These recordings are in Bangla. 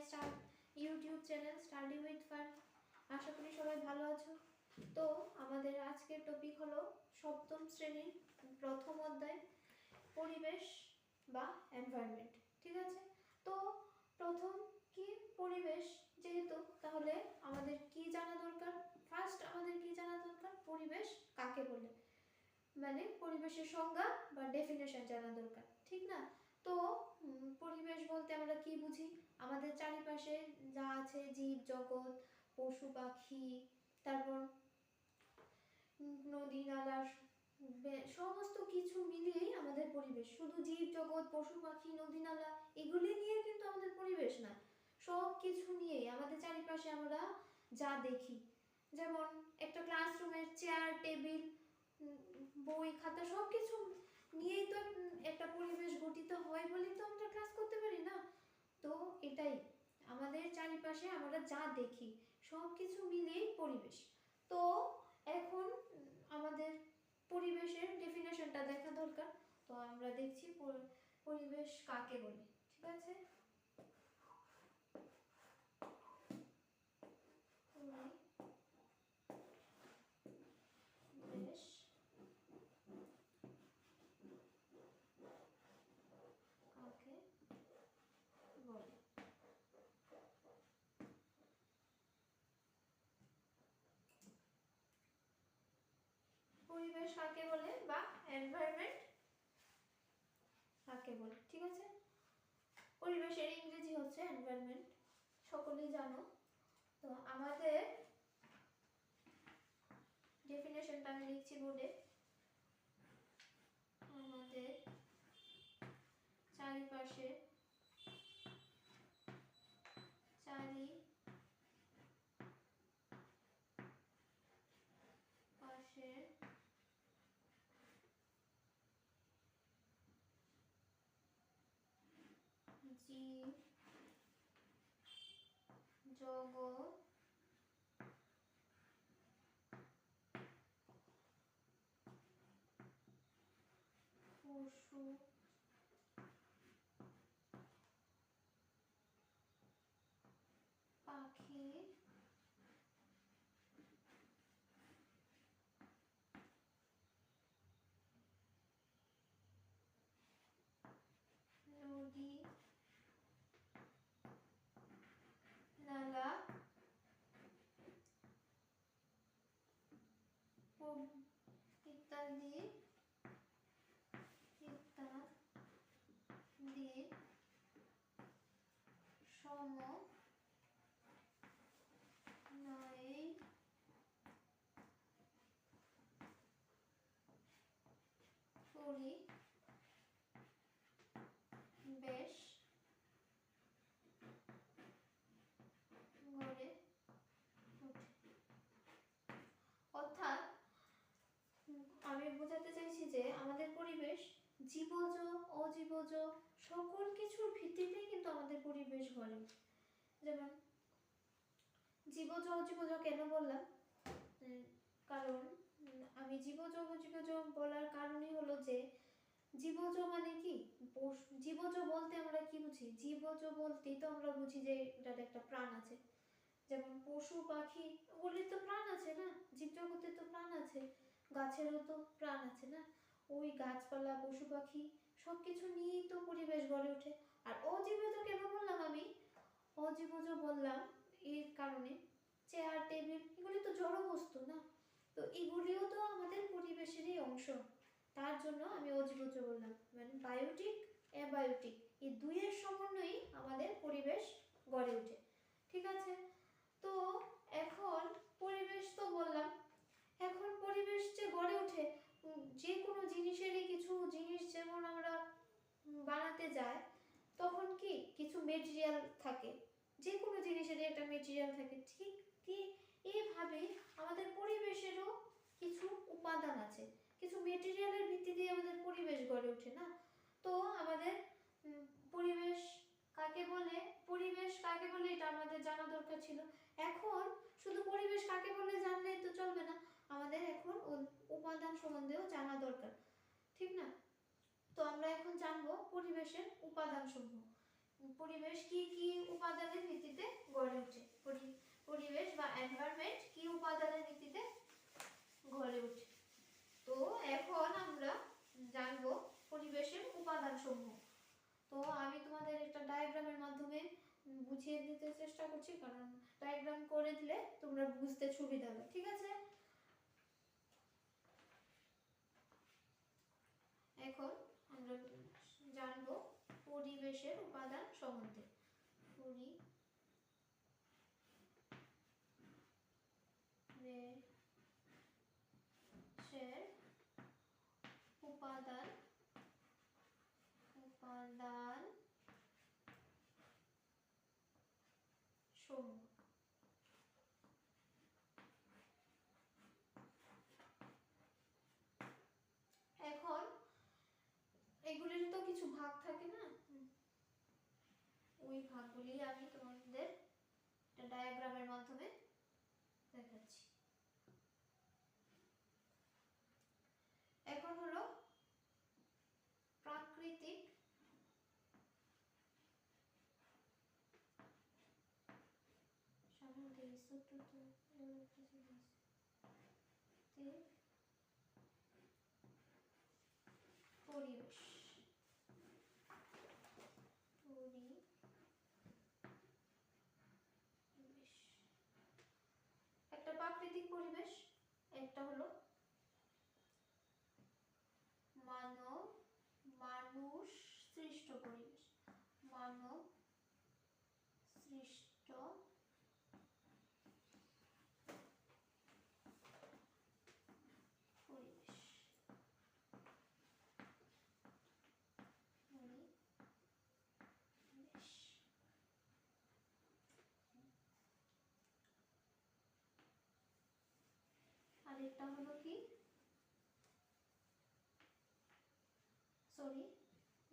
Star YouTube channel study with fun. আশা করি সবাই ভালো আছো। তো আমাদের আজকের টপিক হলো সপ্তম শ্রেণীর প্রথম অধ্যায় পরিবেশ বা এনভায়রনমেন্ট। ঠিক আছে, তো প্রথম কি পরিবেশ যেহেতু, তাহলে আমাদের কি জানা দরকার? ফার্স্ট আমাদের কি জানা দরকার? পরিবেশ কাকে বলে, মানে পরিবেশের সংজ্ঞা বা ডেফিনেশন জানা দরকার, ঠিক না? তো পরিবেশ বলতে আমরা কি বুঝি? আমাদের চারিপাশে যা আছে, জীব জগৎ, পশু পাখি, তারপর নদী নালা, সমস্ত কিছু মিলিয়েই আমাদের পরিবেশ। শুধু জীব জগৎ, পশু পাখি, নদী নালা এগুলি নিয়ে কিন্তু আমাদের পরিবেশ না, সব কিছু নিয়েই আমাদের চারিপাশে আমরা যা দেখি। যেমন একটা ক্লাসরুমের চেয়ার টেবিল, বই খাতা সব কিছু নিয়েই তো একটা পরিবেশ গঠিত হয় বলেই তো আমরা ক্লাস করতে পারি না। তো এটাই আমাদের চারিপাশে আমরা যা দেখি সব কিছু মিলিয়েই পরিবেশ। তো এখন আমাদের পরিবেশের ডেফিনেশনটা দেখা দরকার। তো আমরা দেখছি পরিবেশ কাকে বলে। ঠিক আছে, পরিবেশ কাকে বলে? পরিবেশ কাকে বলে বা এনভায়রনমেন্ট কাকে বলে? ঠিক আছে, পরিবেশের ইংরেজি হচ্ছে এনভায়রনমেন্ট, সকলেই জানো। তো আমাদের ডেফিনেশনটা আমি লিখছি বোর্ডে। আমাদের চারিপাশে জীব জগৎ, পশু পাখি, নদী নালা ইত্যাদি সমন্বয়ে পরিবেশ গড়ে ওঠে। অর্থাৎ আমি বোঝাতে চাইছি যে আমাদের পরিবেশ জীবজ অজীবজ সকল কিছুর ভিত্তিতেই কিন্তু আমাদের পরিবেশ গড়ে। যেমন জীবজ অজীবজ কেন বললাম? কারণ আমি জীবজ অজীবজ বলার কারণই হলো যে জীবজ মানে কি, জীবজ বলতে আমরা কি বুঝি? জীবজ বলতেই তো আমরা বুঝি যে এটার একটা প্রাণ আছে। যেমন পশু পাখি ওগুলির তো প্রাণ আছে না, জীবজগতের তো প্রাণ আছে, গাছেরও তো প্রাণ আছে না। ওই গাছপালা পশু পাখি সব কিছু নিয়েই তো পরিবেশ গড়ে ওঠে। আর অজীবজ কেন বললাম আমি? অজীবজ বললাম এর কারণে চেয়ার টেবিল এগুলি তো জড় বস্তু না, তো এগুলিও তো আমাদের পরিবেশেরই অংশ। তার জন্য আমি অজীবজ বললাম, মানে বায়োটিক অ্যাবায়োটিক এই দুইয়ের সমন্বয়েই আমাদের পরিবেশ গড়ে ওঠে। ঠিক আছে, তো এখন পরিবেশ তো বললাম, এখন পরিবেশ যে গড়ে ওঠে, যে কোনো জিনিসেরই কিছু জিনিস যেমন আমরা বানাতে যাই তখন কি কিছু মেটেরিয়াল থাকে, যে কোনো জিনিসেরই একটা মেটেরিয়াল থাকে। ঠিক এইভাবে আমাদের পরিবেশেরও কিছু উপাদান আছে, কিছু মেটেরিয়ালের ভিত্তিতে আমাদের পরিবেশ গড়ে ওঠে না। তো আমাদের পরিবেশ কাকে বলে, পরিবেশ কাকে বলে এটা আমাদের জানা দরকার ছিল। এখন শুধু পরিবেশ কাকে বলে জানলেই তো চলবে না, আমাদের এখন উপাদান সম্বন্ধেও জানা দরকার, ঠিক না? তো আমরা এখন জানবো পরিবেশের উপাদান সমূহ। পরিবেশ কি কি উপাদানের ভিত্তিতে গড়ে ওঠে। পরিবেশ বা এনভায়রনমেন্ট কি উপাদানের ভিত্তিতে গড়ে ওঠে। তো এখন আমরা জানবো পরিবেশের উপাদানসমূহ। তো আমি তোমাদের একটা ডায়াগ্রামের মাধ্যমে বুঝিয়ে দিতে চেষ্টা করছি, কারণ ডায়াগ্রাম করে দিলে তোমরা বুঝতে সুবিধা হবে, ঠিক আছে। এখন আমরা জানবো পরিবেশের উপাদান সম্বন্ধে। পরিবেশের উপাদান সমূহ। এখন এগুলির তো কিছু ভাগ থাকে না, ওই ভাগগুলি আমি তোমাদের একটা ডায়াগ্রামের মাধ্যমে দেখাচ্ছি। এখন হলো প্রাকৃতিক পরিবেশ। একটা প্রাকৃতিক পরিবেশ, একটা হলো মানুষ সৃষ্ট পরিবেশ। মানব সৃষ্ট পরিবেশ। আরেকটা হলো কি, সরি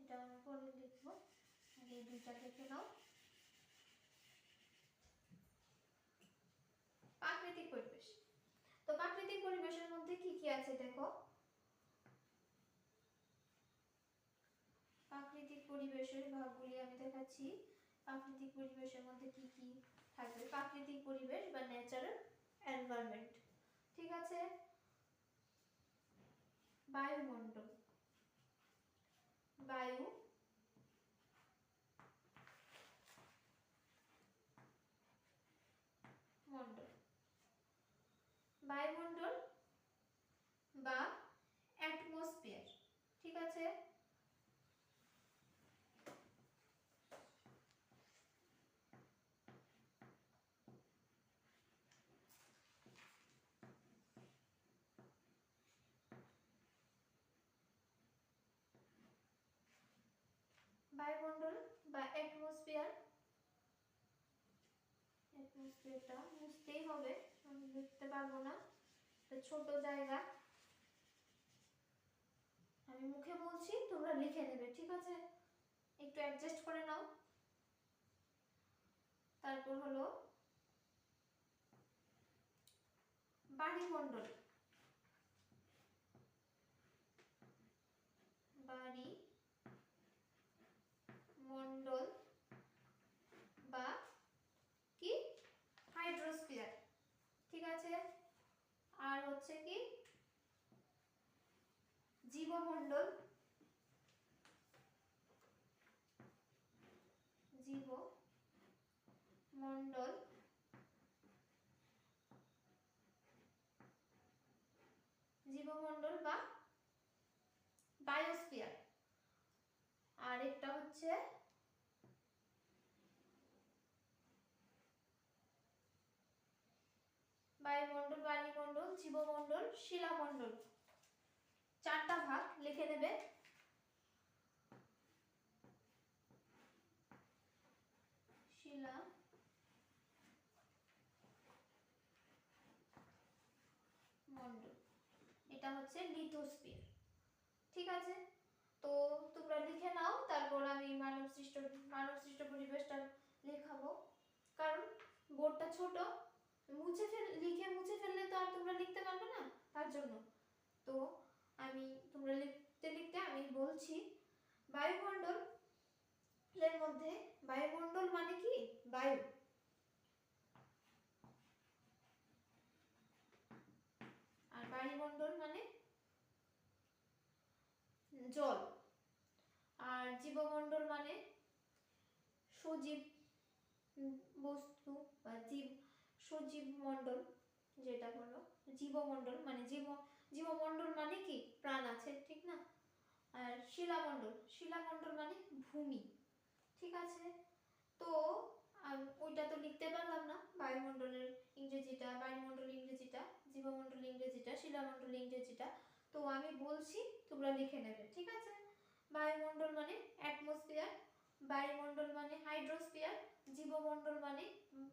এটা পরে লিখবো, আগে দুইটা দেখে নাও। প্রাকৃতিক পরিবেশ। তো প্রাকৃতিক পরিবেশের মধ্যে কি কি আছে দেখো। প্রাকৃতিক পরিবেশের ভাগগুলি আমি দেখাচ্ছি। প্রাকৃতিক পরিবেশের মধ্যে কি কি থাকবে। প্রাকৃতিক পরিবেশ বা ন্যাচারাল এনভায়রনমেন্ট, ঠিক আছে। বায়ুমণ্ডল, বায়ুমণ্ডল বা অ্যাটমসফিয়ার, ঠিক আছে। বায়ুমণ্ডল বা অ্যাটমসফিয়ার, অ্যাটমসফিয়ারটা বুঝতেই হবে, আমি লিখতে পারবো না, ছোট জায়গা, আমি মুখে বলছি তোমরা লিখে নেবে, ঠিক আছে, একটু অ্যাডজাস্ট করে নাও। তারপর হলো বায়ুমণ্ডল, মণ্ডল বা কি হাইড্রোস্ফিয়ার, ঠিক আছে। আর হচ্ছে কি জীবমণ্ডল, জীবমণ্ডল বা বায়োস্ফিয়ার। আর একটা হচ্ছে বায়ুমণ্ডল, বায়ুমণ্ডল, জীবমণ্ডল, শিলামণ্ডল, চারটা ভাগ লিখে নেবে। শিলা মণ্ডল, এটা হচ্ছে লিথোস্ফিয়ার, ঠিক আছে। তো তোমরা লিখে নাও, তারপর আমি মানব সৃষ্ট পরিবেশটা লেখাবো, কারণ বোর্ডটা ছোট, মুছে ফেললে তো আর তোমরা লিখতে পারবে না, তার জন্য। তো আমি তোমরা লিখতে আমি বলছি বায়ুমণ্ডল এর মধ্যে, বায়ুমণ্ডল মানে কি সজীব বস্তু বা সজীব মণ্ডল, যেটা হলো জীবমণ্ডল, মানে জীবমণ্ডল মানে কি প্রাণ আছে, ঠিক না? আর শিলামণ্ডল মানে ভূমি, ঠিক আছে? তো ওইটা তো লিখতে পারলাম না, বায়ুমণ্ডলের ইংরেজিটা, জীবমণ্ডল ইংরেজিটা, শিলামণ্ডল ইংরেজিটা। তো আমি বলছি, তোমরা লিখে নেবে, ঠিক আছে? বায়ুমণ্ডল মানে অ্যাটমসফিয়ার, বায়ুমণ্ডল মানে হাইড্রোস্ফিয়ার, জীবমণ্ডল মানে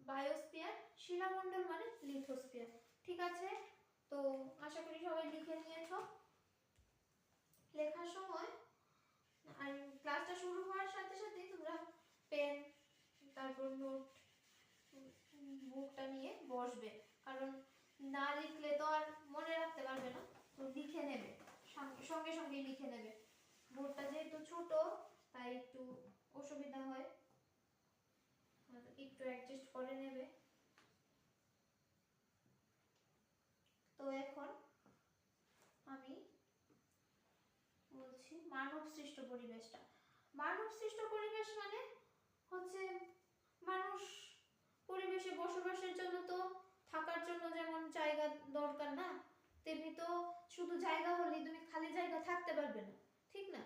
বায়োস্ফিয়ার, শিলামণ্ডল মানে লিথোস্ফিয়ার, ঠিক আছে? তো আশা করি সবাই লিখে নিয়েছো। লেখার সময় আর ক্লাসটা শুরু হওয়ার সাথে সাথে তোমরা পেন, তারপর নোট, বুকটা নিয়ে বসবে, কারণ না লিখলে তো আর মনে রাখতে পারবে না, তো লিখে নেবে, সঙ্গে সঙ্গে লিখে নেবে। বোর্ডটা যেহেতু ছোট তাই একটু অসুবিধা হয়, একটু অ্যাডজাস্ট করে নেবে। তো এখন আমি বলছি মানব সৃষ্ট পরিবেশটা। মানব সৃষ্ট পরিবেশ মানে হচ্ছে মানুষ পরিবেশে বসবাসের জন্য তো থাকার জন্য যেমন জায়গা দরকার না, তেমনি তো শুধু জায়গা হলেই তুমি খালি জায়গা থাকতে পারবে না, ঠিক না?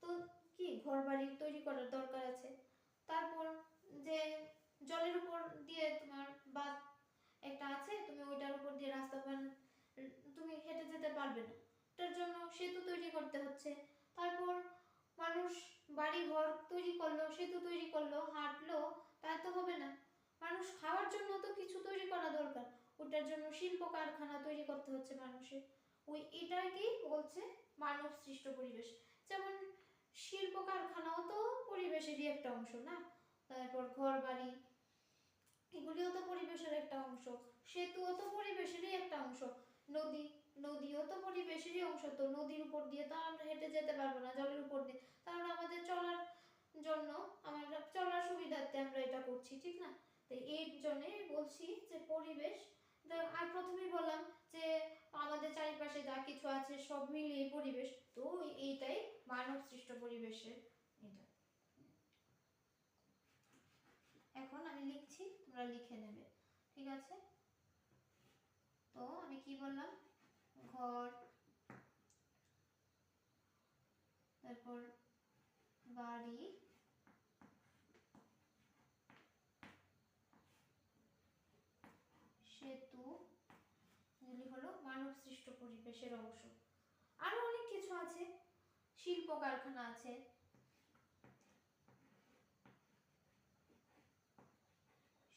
তো কি ঘর বাড়ি তৈরি করার দরকার আছে। তারপর যে জলের উপর দিয়ে তোমার বাঁধ একটা আছে, তুমি ওইটার উপর দিয়ে রাস্তা তুমি হেঁটে যেতে পারবে না, তার জন্য সেতু তৈরি করতে হচ্ছে। তারপর মানুষ বাড়ি ঘর তৈরি করলো, সেতু তৈরি করলো, হাঁটলো, তা তো হবে না, মানুষ খাওয়ার জন্য তো কিছু তৈরি করা দরকার, ওটার জন্য শিল্প কারখানা তৈরি করতে হচ্ছে মানুষের। ওই এটাকেই বলছে মানব সৃষ্ট পরিবেশ। যেমন শিল্প কারখানাও তো পরিবেশেরই একটা অংশ না, তারপর ঘর বাড়ি এগুলিও তো পরিবেশের একটা অংশ, সেতুও তো পরিবেশেরই একটা অংশ, নদীও তো পরিবেশেরই অংশ। তো নদীর উপর দিয়ে তো আমরা হেঁটে যেতে পারবো না, জলের উপর দিয়ে, কারণ আমাদের চলার জন্য, আমরা চলার সুবিধার্থে আমরা এটা করছি, ঠিক না? তো এর জন্য বলছি যে পরিবেশ, আর প্রথমেই বললাম যে আমাদের চারিপাশে যা কিছু আছে সব মিলিয়ে পরিবেশ, তো এইটাই মানব সৃষ্ট পরিবেশের এটা। এখন আমি লিখছি, তোমরা লিখে নেবে, ঠিক আছে? তো আমি কি বললাম, ঘর, তারপর বাড়ি, সেতু, এগুলি হলো মানব সৃষ্ট পরিবেশের অংশ। আরো অনেক কিছু আছে, শিল্প কারখানা আছে,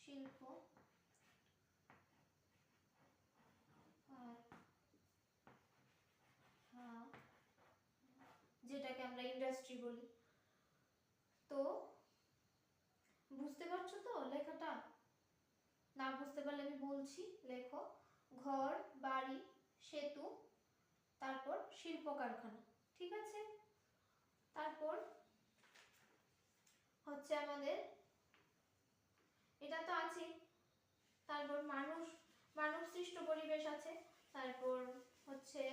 শিল্প যেটাকে আমরা ইন্ডাস্ট্রি বলি। তো বুঝতে পারছো তো লেখাটা? না বুঝতে পারলে আমি বলছি, লেখো ঘর বাড়ি সেতু, তারপর শিল্প কারখানা, ঠিক আছে? তারপর হচ্ছে আমাদের এটা তো আছে, তারপর মানব সৃষ্ট পরিবেশ আছে, তারপর হচ্ছে